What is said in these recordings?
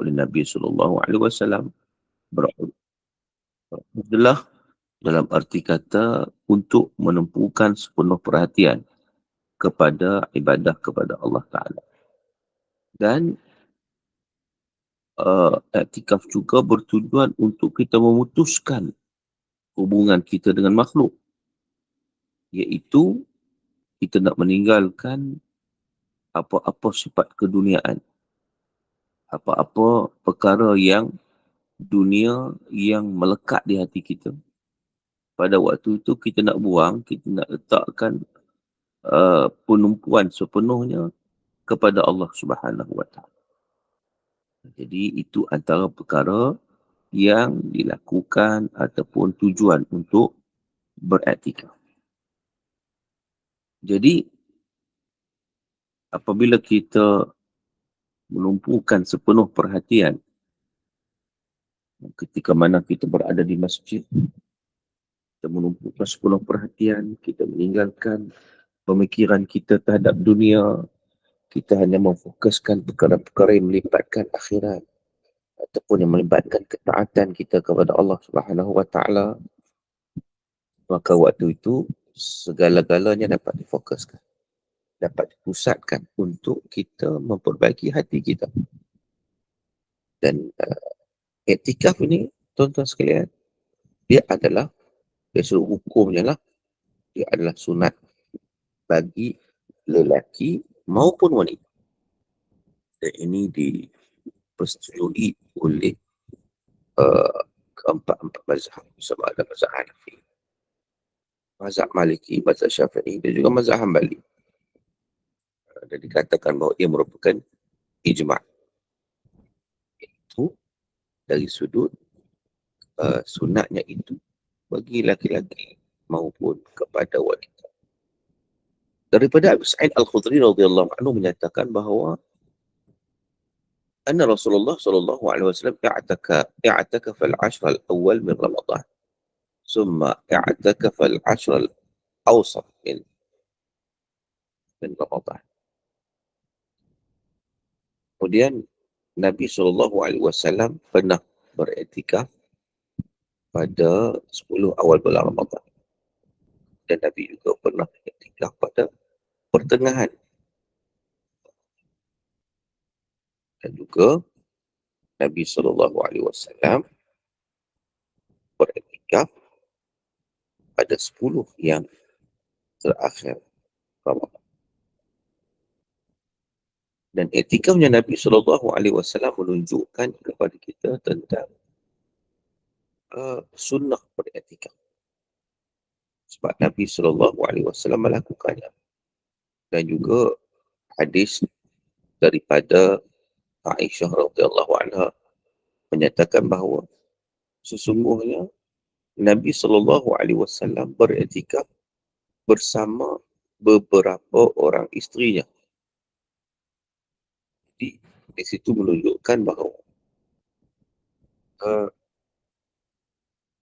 oleh Nabi SAW. Adalah dalam arti kata untuk menumpukan sepenuh perhatian kepada ibadah kepada Allah Ta'ala. Dan iktikaf juga bertujuan untuk kita memutuskan hubungan kita dengan makhluk, iaitu kita nak meninggalkan apa-apa sifat keduniaan, apa-apa perkara yang dunia yang melekat di hati kita. Pada waktu itu kita nak buang, kita nak letakkan penumpuan sepenuhnya kepada Allah Subhanahu Wa Taala. Jadi itu antara perkara yang dilakukan ataupun tujuan untuk beriktikaf. Jadi apabila kita menumpukan sepenuh perhatian ketika mana kita berada di masjid, kita menumpukan sepenuh perhatian, kita meninggalkan pemikiran kita terhadap dunia, kita hanya memfokuskan perkara-perkara yang melibatkan akhirat ataupun yang melibatkan ketaatan kita kepada Allah Subhanahu Wa Taala, maka waktu itu segala-galanya dapat difokuskan, dapat dipusatkan untuk kita memperbaiki hati kita. Dan iktikaf ini, tuan-tuan sekalian, dia adalah, dari sudut hukumnya lah, dia adalah sunat bagi lelaki maupun wanita. Dan ini dipersetujui oleh keempat-empat mazhab, sama ada mazhab Hanafi, mazhab Maliki, mazhab Syafi'i dan juga mazhab Hambali. Dan dikatakan bahawa ia merupakan ijma'. Itu dari sudut sunatnya itu bagi laki-laki maupun kepada wanita. Daripada Abu Sa'id Al-Khudri radhiyallahu anhu menyatakan bahawa anna Rasulullah sallallahu alaihi wasallam i'takafa al-'ashr al-awwal min Ramadan, thumma i'takafa al-'ashr al-awsat min Ramadan. Kemudian Nabi SAW pernah beriktikaf pada 10 awal bulan Ramadan. Dan Nabi juga pernah beriktikaf pada pertengahan. Dan juga Nabi SAW beriktikaf pada 10 yang terakhir Ramadan. Dan iktikafnya Nabi SAW menunjukkan kepada kita tentang sunnah beriktikaf. Sebab Nabi SAW melakukannya. Dan juga hadis daripada Aisyah radhiyallahu anha menyatakan bahawa sesungguhnya Nabi SAW beriktikaf bersama beberapa orang isterinya. Jadi di situ menunjukkan bahawa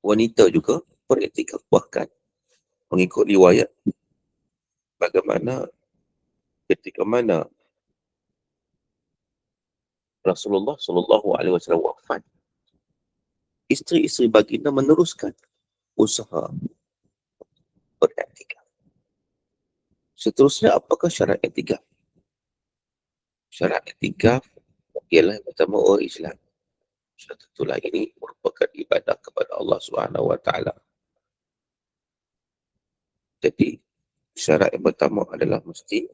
wanita juga beriktikaf, bahkan mengikut riwayat bagaimana ketika mana Rasulullah SAW wafat, isteri-isteri baginda meneruskan usaha beriktikaf. Seterusnya, apakah syarat iktikaf? Syarat iktikaf ialah yang pertama, orang Islam. Syarat itulah ini merupakan ibadah kepada Allah SWT. Jadi syarat yang pertama adalah mesti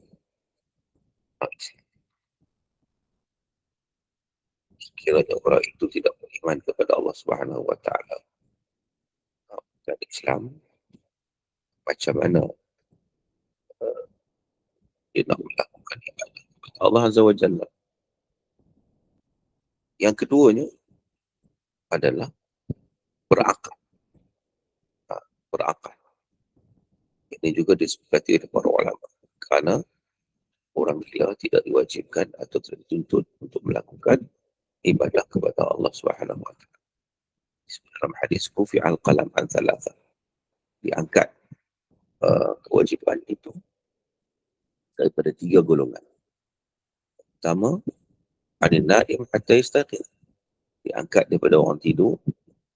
Islam. Sekiranya orang itu tidak beriman kepada Allah SWT dan Islam, macam mana dia nak melakukan ibadah kepada Allah Azza wa Jalla? Yang keduanya adalah berakal. Berakal. Ini juga disepakati oleh para ulama. Kerana orang gila tidak diwajibkan atau tidak dituntut untuk melakukan ibadah kepada Allah Subhanahu wa Ta'ala. Dalam hadis rufi'al qalam an thalatha, diangkat kewajiban itu daripada 3 golongan. Pertama, anin naim hatta yastaqir, diangkat daripada orang tidur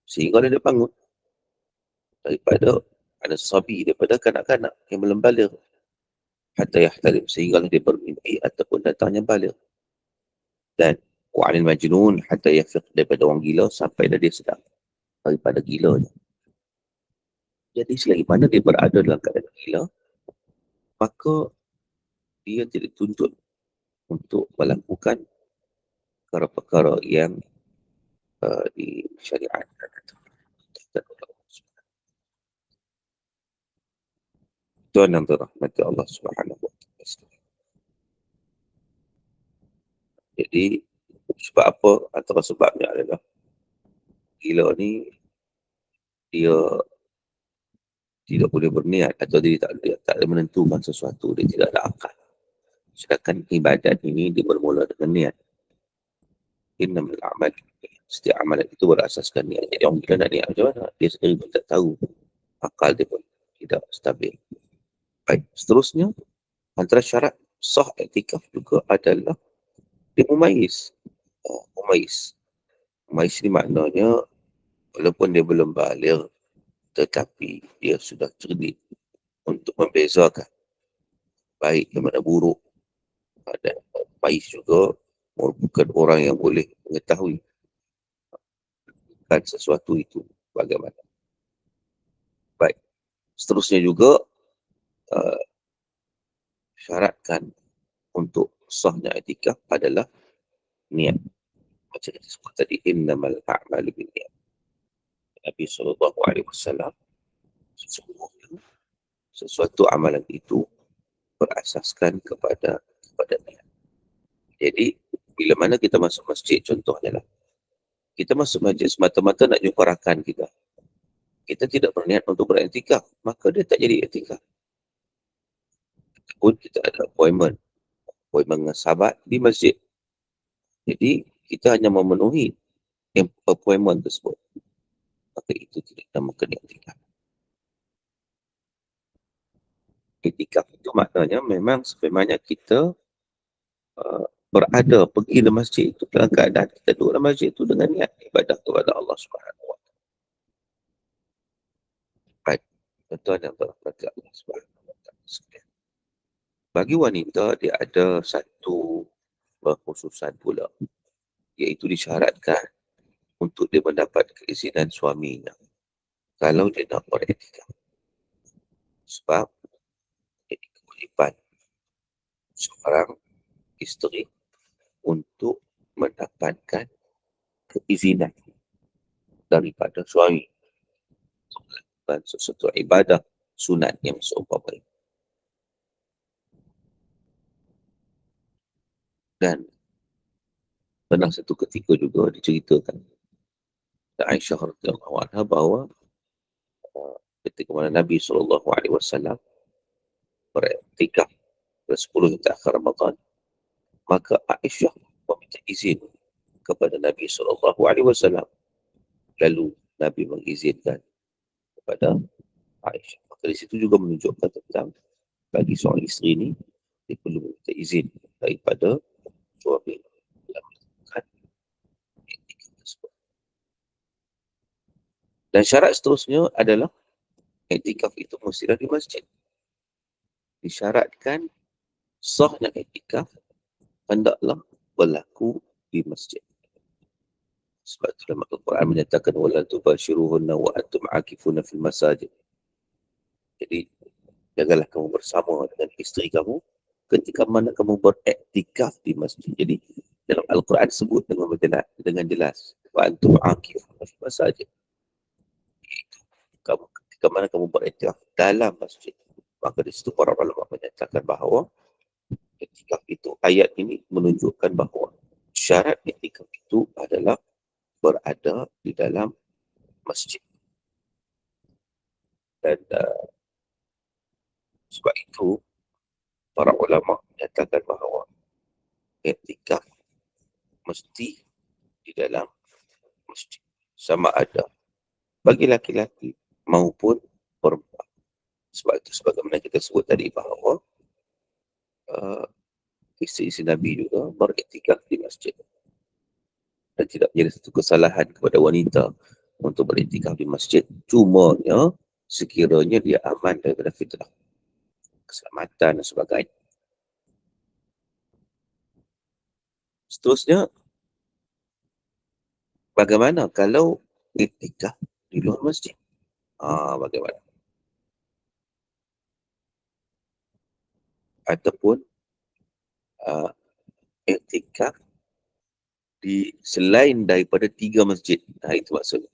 sehingga dia bangun, daripada ada sabi, daripada kanak-kanak yang belum baligh, hatta yahtalim, sehingga dia bermimpi ataupun datangnya baligh. Dan wa'anil majnun hatta yafiq, daripada orang gila sampai dia sedar daripada gilanya. Jadi selagi mana dia berada dalam keadaan gila, maka dia tidak dituntut untuk melakukan perkara-perkara yang disyariatkan. Tuan yang dirahmati Allah Subhanahu wa Ta'ala. Jadi sebab apa? Antara sebabnya adalah gila ni dia tidak boleh berniat, atau dia tak ada menentukan sesuatu, dia tidak ada akal. Sedangkan ibadat ini dia bermula dengan niat. Innamal a'mal, setiap amalan itu berasaskan niat. Jadi orang gila nak niat macam mana? Dia sendiri pun tak tahu. Akal dia pun tidak stabil. Baik, seterusnya antara syarat sah i'tikaf juga adalah dia mumayyiz. Mumayyiz. Mumayyiz ni maknanya walaupun dia belum baligh, tetapi dia sudah cerdik untuk membezakan baik dan mana buruk. Dan mumayyiz juga bukan orang yang boleh mengetahui kan sesuatu itu bagaimana. Baik, seterusnya juga syaratkan untuk sahnya i'tikaf adalah niat. Macam kita sebut tadi, innamal a'malu binniyat. Nabi SAW, sesungguhnya sesuatu amalan itu berasaskan kepada niat. Jadi bila mana kita masuk masjid, contohnya lah, kita masuk masjid semata-mata nak jumpa rakan kita, kita tidak berniat untuk beriktikaf, maka dia tak jadi iktikaf. Ataupun kita ada appointment dengan sahabat di masjid, jadi kita hanya memenuhi appointment tersebut, maka itu tidak dinamakan iktikaf. Iktikaf itu maknanya memang sebenarnya kita berada, pergi ke masjid itu dalam keadaan kita duduk dalam masjid itu dengan niat ibadah kepada Allah Subhanahu wa Ta'ala. Baik, tuan yang berahmati Allah Subhanahu wa Ta'ala. Bagi wanita, dia ada satu kekhususan pula, iaitu disyaratkan untuk dia mendapat keizinan suaminya kalau dia nak beriktikaf. Sebab jadi kewajiban seorang isteri untuk mendapatkan keizinan daripada suami untuk melakukan sesuatu ibadah sunat yang seumpama ini. Dan pernah satu ketika juga diceritakan Aisyah radhiyallahu anha bahawa ketika mana Nabi SAW beriktikaf pada 10 hingga akhir Ramadan, maka Aisyah meminta izin kepada Nabi SAW. Lalu Nabi mengizinkan kepada Aisyah. Maka di situ juga menunjukkan tentang bagi seorang isteri ini, dia perlu meminta izin daripada suami yang melakukan iktikaf tersebut. Dan syarat seterusnya adalah iktikaf itu mesti di masjid. Disyaratkan sahnya iktikaf hendaklah berlaku di masjid. Sebab itu dalam Al-Quran menyatakan wala tubashiruhunna wa antum akifuna fil masajid. Jadi janganlah kamu bersama dengan isteri kamu ketika mana kamu beriktikaf di masjid. Jadi dalam Al-Quran sebut dengan jelas wa antum akifuna fil masajid. Itu kamu ketika mana kamu beriktikaf dalam masjid. Maka di situ para ulama menyatakan bahawa iktikaf itu, ayat ini menunjukkan bahawa syarat iktikaf itu adalah berada di dalam masjid. Dan sebab itu para ulama menyatakan bahawa iktikaf mesti di dalam masjid, sama ada bagi laki-laki maupun perempuan. Sebab itu sebagaimana kita sebut tadi bahawa isteri-isteri Nabi juga beriktikaf di masjid. dan tidak menjadi satu kesalahan kepada wanita untuk beriktikaf di masjid. Cumanya sekiranya dia aman daripada fitnah, keselamatan dan sebagainya. Seterusnya, bagaimana kalau iktikaf di luar masjid? Bagaimana? Ataupun iktikaf di selain daripada 3 masjid. Itu maksudnya.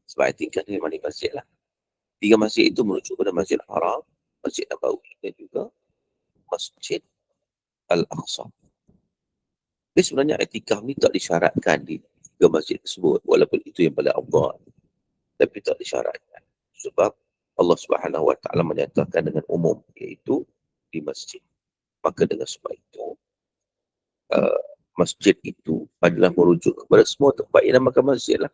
Sebab iktikaf ni memang di masjid lah. 3 masjid itu merujuk pada Masjid Haram, Masjid Nabawi dan juga Masjid Al-Aqsa. Jadi sebenarnya iktikaf ni tak disyaratkan di 3 masjid tersebut, walaupun itu yang paling afdal. Tapi tak disyaratkan. Sebab Allah Subhanahu Wa Taala menyatakan dengan umum, iaitu di masjid. Maka dengan sebab itu, masjid itu adalah merujuk kepada semua tempat yang namakan masjid lah.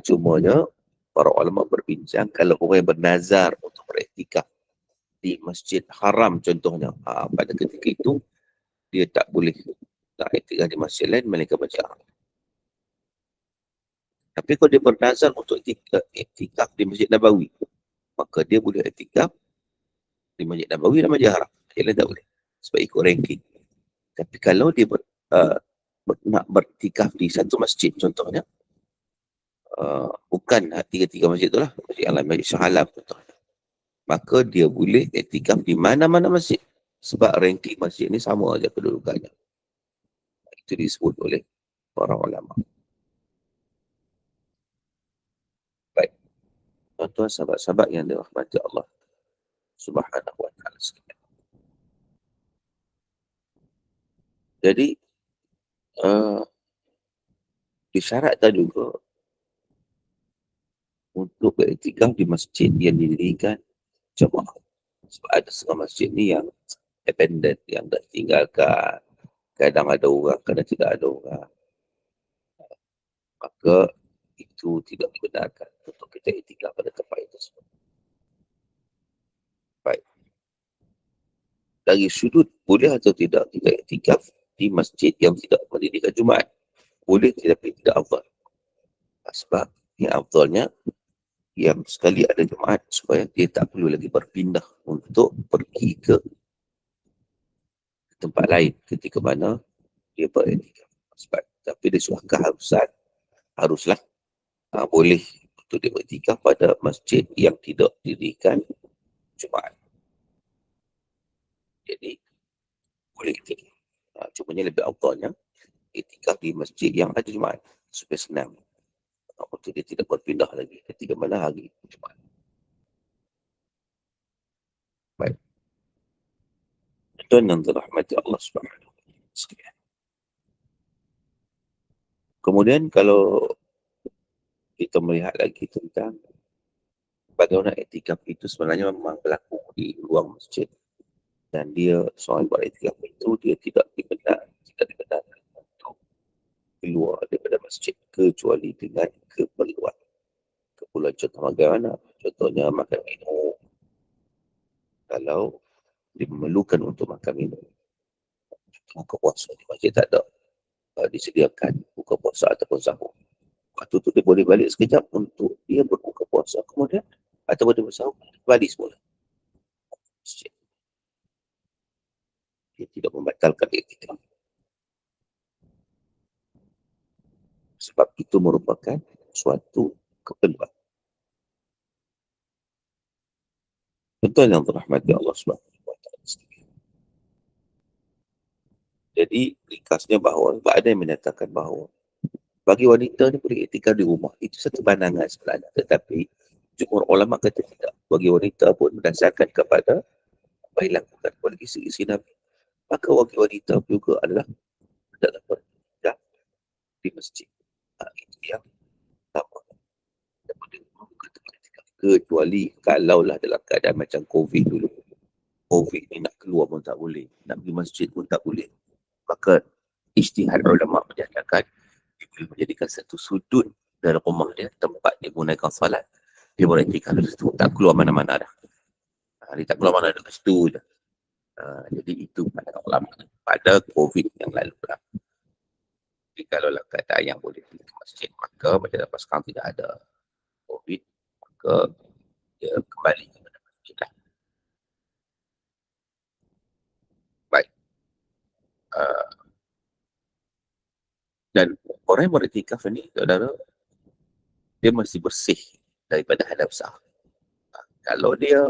Cumanya, para ulama berbincang kalau orang yang bernazar untuk beriktikaf di Masjid Haram contohnya, pada ketika itu, dia tak boleh nak iktikaf di masjid lain melainkan Masjid Haram. Tapi kalau dia bernazar untuk iktikaf di Masjid Nabawi, maka dia boleh iktikaf di Masjid Nabawi dan Masjid Haram. Masjid lain tak boleh. Sebab ikut ranking. Tapi kalau dia nak beriktikaf di satu masjid contohnya, bukan tiga-tiga masjid tu lah, masjid yang lain, Masjid Syahalam contohnya, maka dia boleh iktikaf di mana-mana masjid. Sebab ranking masjid ni sama aja kedudukannya. Itu disebut oleh para ulama. Baik. Tuan-tuan, sahabat-sahabat yang dirahmati Allah Subhanahu Wa Taala sekalian. Jadi, disyaratkan juga untuk beriktikaf di masjid yang didirikan jemaah. Sebab ada setengah masjid ni yang abandoned, yang dah tinggalkan. Kadang ada orang, kadang tidak ada orang. Maka itu tidak dibenarkan untuk kita iktikaf pada tempat itu semua. Baik. Dari sudut boleh atau tidak kita iktikaf di masjid yang tidak mendirikan Jumaat? Boleh, tetapi tidak afdal. Sebab yang afdalnya yang sekali ada Jumaat supaya dia tak perlu lagi berpindah untuk pergi ke tempat lain ketika mana dia beriktikaf. Sebab tapi dia suah keharusan, haruslah boleh untuk dia beriktikaf pada masjid yang tidak didirikan Jumaat. Jadi boleh iktikaf. Cumanya lebih afdalnya iktikaf di masjid yang ada Jumaat supaya senang untuk dia tidak berpindah lagi ketika mana hari Jumaat. Baik. Tuan yang dirahmati Allah Subhanahu Wa Taala. Kemudian kalau kita melihat lagi tentang bagaimana iktikaf itu sebenarnya memang berlaku di luar masjid, dan dia soal beriktikaf itu dia tidak dibenarkan untuk keluar daripada masjid kecuali dengan keperluan. Keperluan contoh bagaimana? Contohnya makan minum. Kalau dimemerlukan untuk makan minum, buka puasa di masjid tak ada disediakan buka puasa ataupun sahur. Waktu tu dia boleh balik sekejap untuk dia berbuka puasa, kemudian ataupun dia bersahur, balik semula. Dia tidak membatalkan iktikaf. Sebab itu merupakan suatu keperluan. Betul yang dirahmati Allah Subhanahu Wa Taala. Jadi ringkasnya bahawa ada yang menyatakan bahawa bagi wanita ni boleh iktikaf di rumah. Itu satu pandangan sebenarnya. Tetapi jumhur ulama kata tidak. Bagi wanita pun berdasarkan kepada apa yang dilakukan oleh isi-isi Nabi. Maka bagi wanita juga adalah dalam beriktikaf di masjid. Itu yang pertama. Kecuali kalaulah dalam keadaan macam COVID dulu. COVID ni nak keluar pun tak boleh. Nak pergi masjid pun tak boleh. Maka ijtihad ulama menyatakan dia boleh menjadikan satu sudut dalam rumah dia, tempat dia gunakan salat. Dia boleh iktikaf di situ. Tak keluar mana-mana dah. Dia tak keluar mana dekat situ je. Jadi itu pada ulama pada COVID yang lalu lah. Jadi kalau dalam keadaan yang boleh pergi ke masjid, maka macam lepas sekarang tidak ada COVID, maka dia kembali kepada masjid lah. Baik. Dan orang yang beriktikaf ni, saudara, dia mesti bersih daripada hadap besar. Kalau dia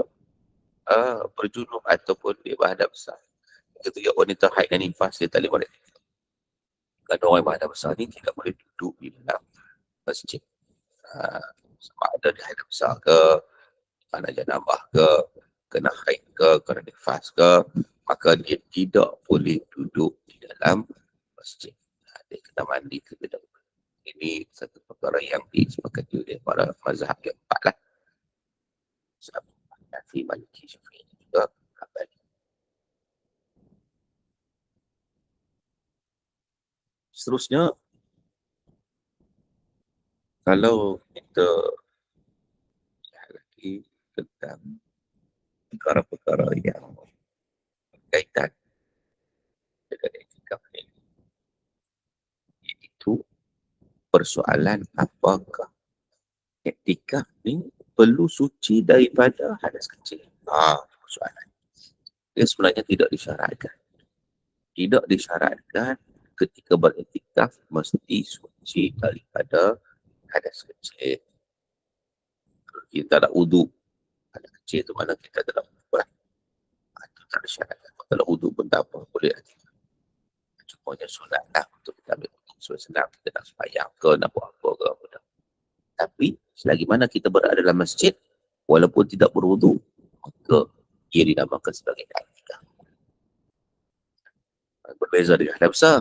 berjunub ataupun dia berhadap besar, ketika wanita haid dan nifas, dia tak boleh beriktikaf. Kalau orang yang berhadap besar ni tidak boleh duduk di dalam masjid. Sama ada di hadap besar ke, kerana janabah ke, kena haid ke, kena nifas ke, maka dia tidak boleh duduk di dalam masjid. Dia kena mandi terlebih dahulu. Ini satu perkara yang disepakati oleh para mazhab yang empat lah. Syafi'i, Maliki, Syafi'i juga Hambali. Seterusnya, kalau kita lihat lagi tentang perkara-perkara yang berkaitan dengan etika ini, iaitu persoalan apakah etika ini perlu suci daripada hadas kecil. Persoalan. Dia sebenarnya tidak disyaratkan. Tidak disyaratkan ketika beriktikaf mesti suci daripada hadas kecil. Kalau kita tak wudu, hadas kecil tu mana kita tak wudu lah. Itu tak disyaratkan. Kalau wudu pun tak apa, boleh lah. Cumanya sunat lah untuk kita ambil wudu. Sebab senang kita nak sembahyang ke, nak buat apa ke apa dah. Tapi selagi mana kita berada dalam masjid, walaupun tidak berwudu, maka ia dinamakan sebagai i'tikaf. Berbeza dengan hadas besar.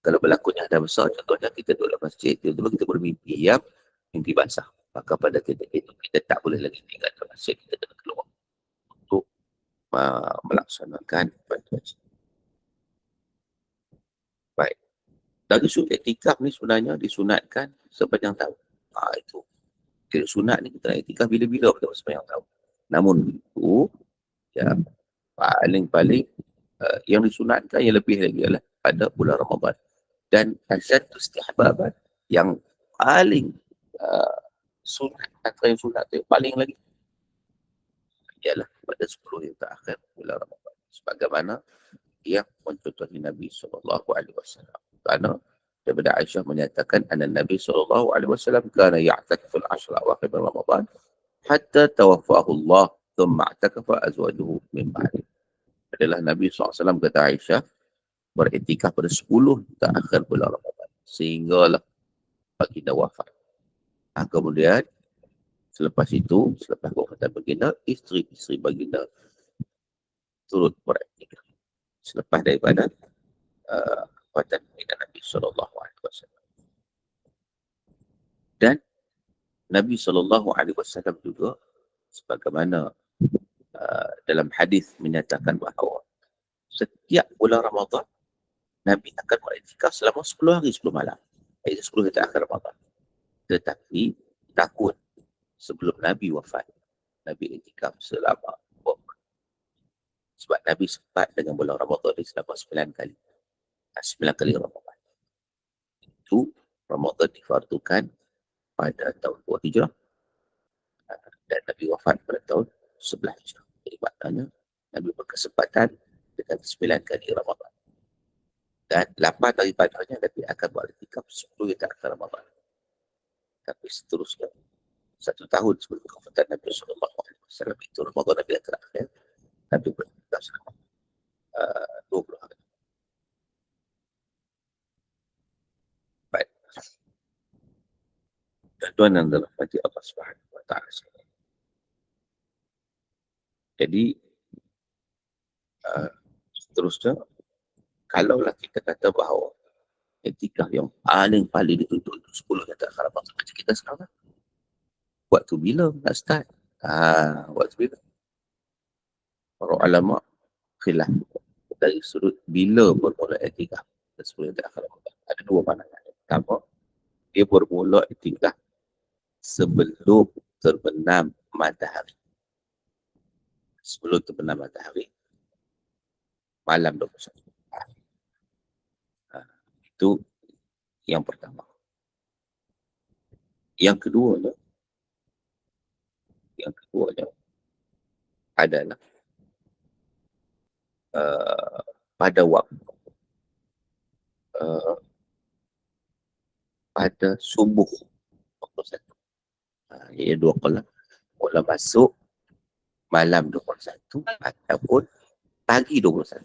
Kalau berlakunya hadas besar, contohnya kita duduk dalam masjid, tiba-tiba kita bermimpi yang mimpi basah. Maka pada ketika itu kita tak boleh lagi tinggal dalam masjid, kita kena keluar untuk melaksanakan bantuan. Baik. Dari sudut etikaf ni sebenarnya disunatkan sepanjang tahun. Itu. Kira sunat ni kita nak etikaf bila-bila pada sepanjang tahun. Namun itu, ya, paling-paling yang disunatkan yang lebih lagi adalah pada bulan Ramadan. Dan asyad istihbaban yang paling sunat, antara yang sunat tu paling lagi ialah pada 10 yang terakhir bulan Ramadan. Sebagaimana yang mencontohi Nabi SAW. Kerana daripada Aisyah menyatakan anna Nabi SAW kana ya'takiful ashra awakhir Ramadan hatta tawaffahu Allah thumma i'takafa azwajuhu min ba'di. Adalah Nabi SAW kata Aisyah beriktikaf pada 10 terakhir bulan Ramadan sehinggalah baginda wafat. Kemudian selepas itu, selepas wafatan baginda, isteri-isteri baginda turut beriktikaf selepas daripada wafatan baginda Nabi SAW. Dan Nabi SAW juga sebagaimana dalam hadis menyatakan bahawa setiap bulan Ramadan Nabi akan beriktikaf selama 10 hari 10 malam. Iaitu 10 hari terakhir Ramadan. Tetapi tahun sebelum Nabi wafat, Nabi iktikaf selama 4 bulan. Sebab Nabi sempat dengan bulan Ramadan ini selama 9 kali. 9 kali Ramadan. Itu Ramadan difardukan pada tahun 2 Hijrah. Dan Nabi wafat pada tahun 11 Hijrah. Jadi maknanya Nabi berkesempatan dengan 9 kali Ramadan. Dan 8 daripadanya Nabi akan beriktikaf 10 yang terakhir Ramadan. Tapi seterusnya 1 tahun sebelum wafatan Nabi SAW itu Ramadan Nabi yang terakhir, Nabi beriktikaf selama 20 hari. Baik. Tuan yang dirahmati Allah Subhanahu wa taala. Jadi seterusnya, kalaulah kita kata bahawa etika yang paling dituntut itu 10 yang terakhir Ramadan, macam kita sekarang, waktu bila nak start? Waktu bila? Para ulama khilaf dari sudut bila bermula etika 10 yang terakhir Ramadan. Ada 2 pandangan. Pertama, dia bermula etika sebelum terbenam matahari. Sebelum terbenam matahari, malam 21. Itu yang pertama. Yang keduanya adalah pada waktu pada subuh 21. Ia dua kalau masuk malam 21 ataupun pagi 21.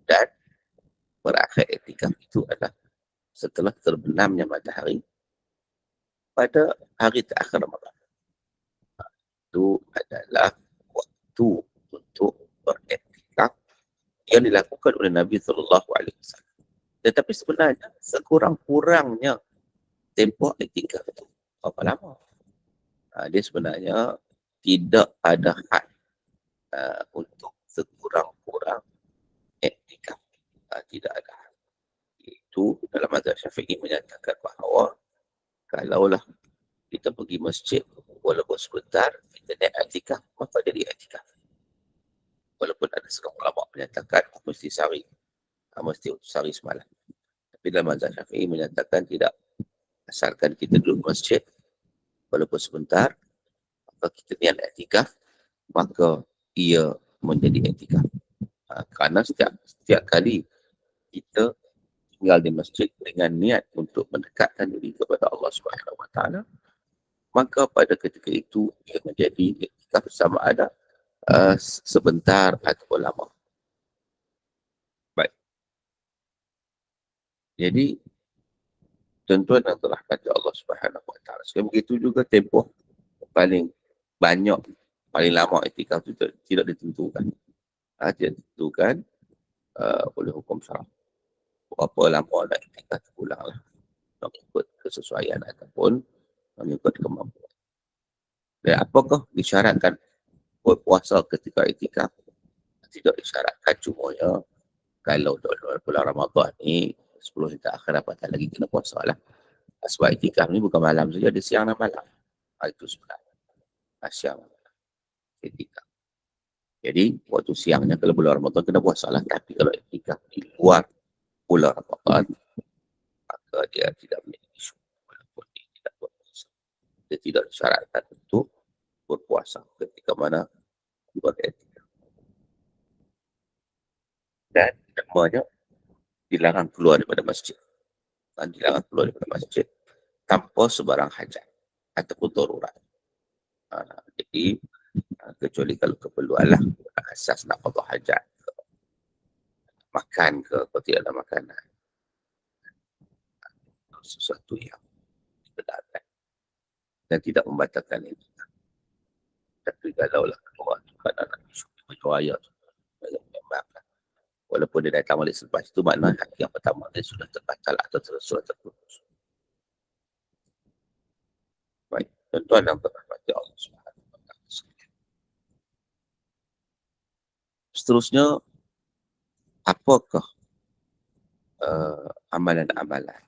Dan berakhir iktikaf itu adalah setelah terbenamnya matahari pada hari terakhir Ramadan. Itu adalah waktu untuk beriktikaf yang dilakukan oleh Nabi SAW. Tetapi sebenarnya sekurang-kurangnya tempoh iktikaf itu berapa lama? Dia sebenarnya tidak ada had untuk sekurang-kurang iktikaf. Tidak ada had. Itu dalam mazhab Syafi'i menyatakan bahawa kalaulah kita pergi masjid walaupun sebentar, kita naik iktikaf, maka jadi iktikaf. Walaupun ada seorang ulama menyatakan mesti sehari semalam. Tapi dalam mazhab Syafi'i menyatakan tidak. Asalkan kita duduk masjid walaupun sebentar, maka kita niat iktikaf, maka ia menjadi iktikaf. Kerana setiap kali kita tinggal di masjid dengan niat untuk mendekatkan diri kepada Allah Subhanahu Wa Taala, maka pada ketika itu ia menjadi iktikaf sama ada sebentar atau lama. Baik. Jadi tentuan yang telah kata Allah Subhanahu Wa Taala. Begitu juga tempoh paling banyak, paling lama iktikaf itu tidak ditentukan. Tidak ditentukan oleh hukum syarak. Berapa lama nak iktikaf terpulanglah. Mengikut kesesuaian ataupun mengikut kemampuan. Dan apakah disyaratkan berpuasa ketika iktikaf? Tidak disyaratkan, cumanya kalau bulan Ramadan ni 10 hari terakhir apatah lagi kena puasa lah. Sebab iktikaf ni bukan malam saja, ada siang dan malam. Itu sebenarnya. Siang dan malam. Iktikaf. Jadi, waktu siangnya kalau bulan Ramadan kena puasa lah. Tapi kalau iktikaf di luar bulan Ramadan, maka dia tidak menjadi isu. Walaupun dia tidak berpuasa. Dia tidak disyaratkan untuk berpuasa ketika mana buat iktikaf. Dan namanya dilarang keluar daripada masjid. Dan dilarang keluar daripada masjid tanpa sebarang hajat ataupun darurat. Jadi, kecuali kalau keperluan lah, asas nak qada hajat, makan ke, kalau tidak ada makanan, sesuatu yang dibenarkan dan tidak membatalkan itu. Tapi kalau lah keluar tu kan anak isu berjaya tu, walaupun dia datang balik selepas itu, makna hak yang pertama dia sudah terbatal atau sudah terputus. Baik, tuan-tuan dan puan-puan Allah Subhanahu Wa Taala. Seterusnya, apakah amalan-amalan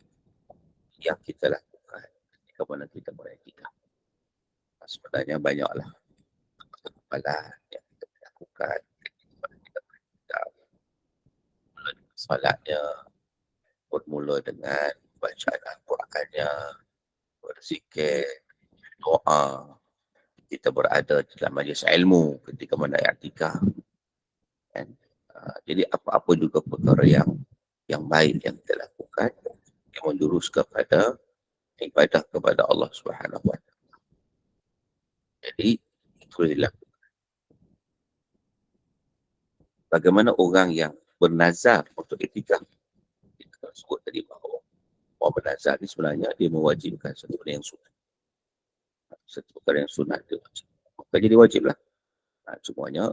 yang kita lakukan ketika mana kita beriktikaf? Sebenarnya banyaklah amalan yang kita lakukan ketika mana kita beriktikaf. Salatnya bermula dengan bacaan Al-Qurannya, berzikir, doa. Kita berada dalam majlis ilmu ketika mana i'tikaf. Jadi apa-apa juga perkara yang baik yang kita lakukan yang menjurus kepada ibadah kepada Allah Subhanahu Wa Taala. Jadi itu dilakukan. Bagaimana orang yang bernazar untuk iktikaf? Kita sebut tadi bahawa orang bernazar ni sebenarnya dia mewajibkan satu benda yang sunat. Satu perkara yang sunat dia wajib. Maka jadi wajiblah. Semuanya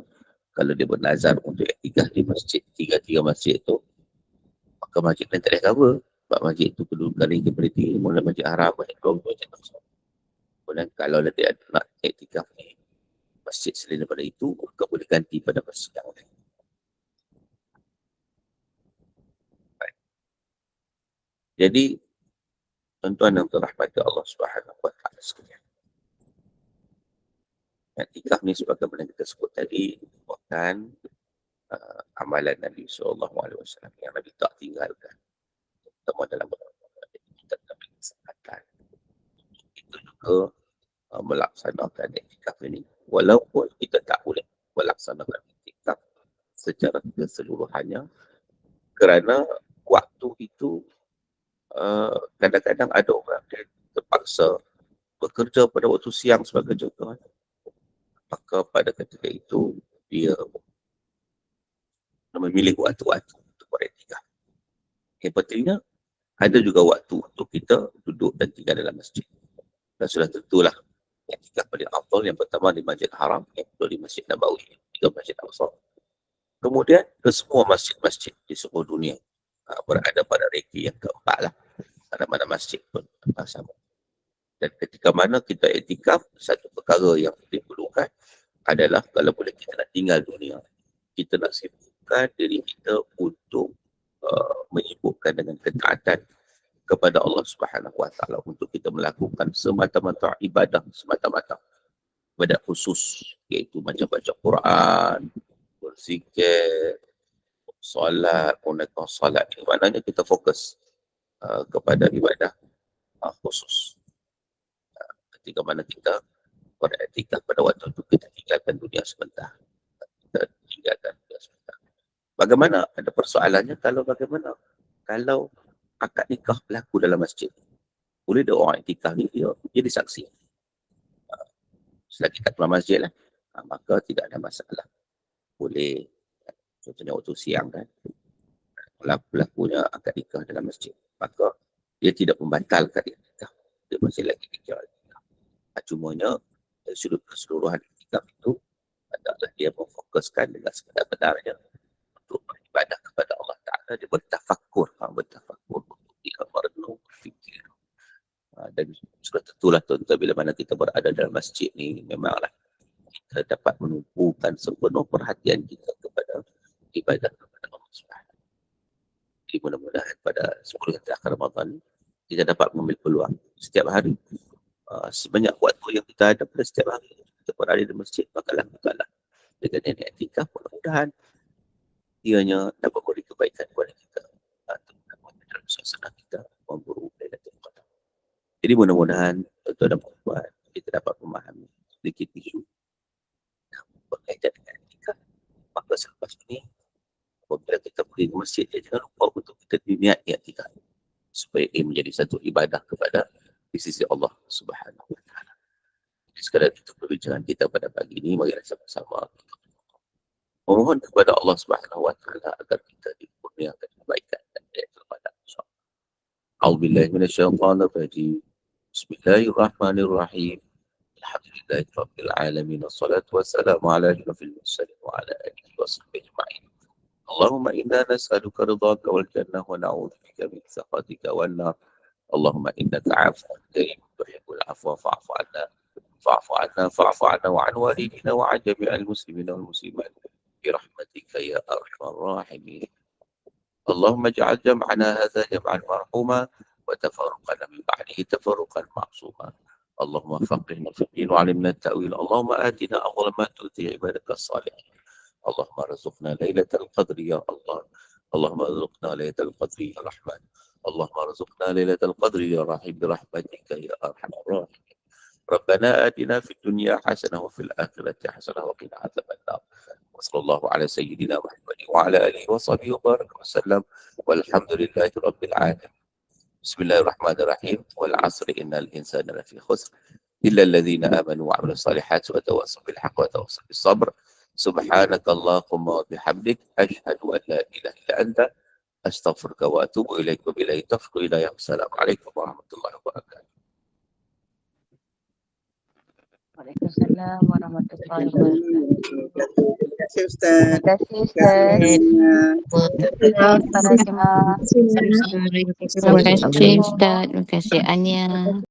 kalau dia bernazar untuk iktikaf di masjid, tiga masjid tu, maka masjid lain tak boleh cover. Sebab masjid tu kedudukan dia berarti mula masjid haram, masjid haram tu macam tu. Kemudian kalau dia nak iktikaf ni masjid selain daripada itu, maka boleh ganti pada masjid yang lain. Baik. Jadi tuan-tuan yang dirahmati Allah Subhanahu Wa Taala sekalian. Iktikaf ni sebagaimana kita sebut tadi merupakan amalan Nabi SAW yang Nabi tak tinggalkan. Semua dalam kita dapat kesempatan kita juga melaksanakan iktikaf ini. Walaupun kita tak boleh melaksanakan iktikaf secara keseluruhannya kerana waktu itu kadang-kadang ada orang yang terpaksa bekerja pada waktu siang sebagai contoh. Maka pada ketika itu dia memilih waktu-waktu untuk beriktikaf. Yang pentingnya ada juga waktu untuk kita duduk dan tinggal dalam masjid. Dan sudah tentulah iktikaf paling afdal yang pertama di Masjid Haram, yang kedua di Masjid Nabawi, tiga Masjid Al-Aqsa. Kemudian ke semua masjid-masjid di seluruh dunia berada pada reki yang keempat lah. Mana-mana masjid pun sama. Dan ketika mana kita iktikaf, satu perkara yang diperlukan adalah kalau boleh kita nak tinggal dunia, kita nak sibukkan diri kita untuk menyibukkan dengan ketaatan kepada Allah Subhanahu Wa Taala untuk kita melakukan semata-mata ibadah, semata-mata ibadah khusus, iaitu macam baca Quran, berzikir, solat, menunaikan solat. Maknanya kita fokus kepada ibadah khusus. Ketika mana kita beriktikaf pada waktu itu, kita tinggalkan dunia sebentar. Kita tinggalkan dunia sebentar. Bagaimana? Ada persoalannya kalau bagaimana? Kalau akad nikah berlaku dalam masjid, boleh dia orang iktikaf ni dia jadi saksi. Selagi kat keluar masjid lah, maka tidak ada masalah. Boleh, contohnya waktu siang kan, berlakunya akad nikah dalam masjid, maka dia tidak membatalkan iktikaf. Dia masih lagi iktikaf. Cumanya dari sudut keseluruhan iktikaf itu adalah dia memfokuskan dengan sebenar-benarnya untuk beribadah kepada Allah Ta'ala. Dia bertafakkur untuk dia merenung, berfikir. Dan sudah tentulah tuan-tuan, bila mana kita berada dalam masjid ni, memanglah kita dapat menumpukan sepenuh perhatian kita kepada ibadah kepada Allah Subhanahu. Jadi mudah-mudahan pada 10 hari akhir Ramadan kita dapat mengambil peluang setiap hari sebanyak waktu yang kita ada pada setiap hari kita berada di masjid, maka lakukanlah dengan niat iktikaf. Mudah-mudahan ianya dapat memberi kebaikan kepada kita dalam suasana kita memburu Lailatul Qadar. Jadi mudah-mudahan tuan-tuan dan puan kita dapat memahami sedikit isu berkaitan dengan iktikaf. Maka selepas ini apabila kita pergi ke masjid, jangan lupa untuk kita niat iktikaf supaya ia menjadi satu ibadah kepada di sisi Allah Subhanahu Wa Taala. Jadi sekadar itu perbincangan kita pada pagi ini, marilah sama-sama memohon kepada Allah Subhanahu Wa Taala agar kita dikurniakan kebaikan dan Lailatul Qadar. A'udzubillahi minasyaitonir rajim. Bismillahirrahmanirrahim. Alhamdulillahirabbil alamin. Wassalatu wassalamu ala asyrafil mursalin wa ala alihi washabbihi ajma'in. Allahumma inna nas'aluka ridhaka wal jannah wa na'udzubika min sakhatika wan nar. Allahumma innaka 'afuwwun kariim tuhibbul 'afwa fa'fu 'anna fa'fu 'anna wa 'an walidina wa 'an jami'il muslimina wal muslimat bi rahmatika ya arhamar rahimin. Allahumma ij'al jam'ana hadza jam'an marhuma wa tafarruqana min ba'dihi tafarruqan ma'suma. Allahumma faqihna fid-din wa 'allimna at-ta'wil. Allahumma atina afdala ma tu'ti 'ibadaka as-salihin. Allahumma rzuqna lailatal qadri ya Allah. Allahumma rzuqna lailatal qadri ya Rahman. Allahumma rzuqna lailatal qadri ya Rahim bi rahmatika ya arhamar rahimin. Rabbana atina fid dunya hasanah wa fil akhirati hasanah wa qina adzaban nar. Wa sallallahu ala sayyidina Muhammadin wa ala alihi wa sahbihi wa baraka wa sallam. Walhamdulillahi rabbil alamin. Bismillahirrahmanirrahim. Wal 'asri innal insana lafi khusr illa alladhina amanu wa 'amilus salihati wa tawassaw bil haqqi wa tawassaw bis sabr. Subhanakallahumma wa bihamdik asyhadu an la ilaha illa anta astaghfiruka wa atubu ilaik. Wa billahi taufiq. Assalamualaikum warahmatullahi wabarakatuh. Waalaikumsalam warahmatullahi wabarakatuh. Terima kasih Ustaz. Terima kasih Ustaz. Terima kasih Ustaz. Terima kasih Ustaz. Terima kasih Anya.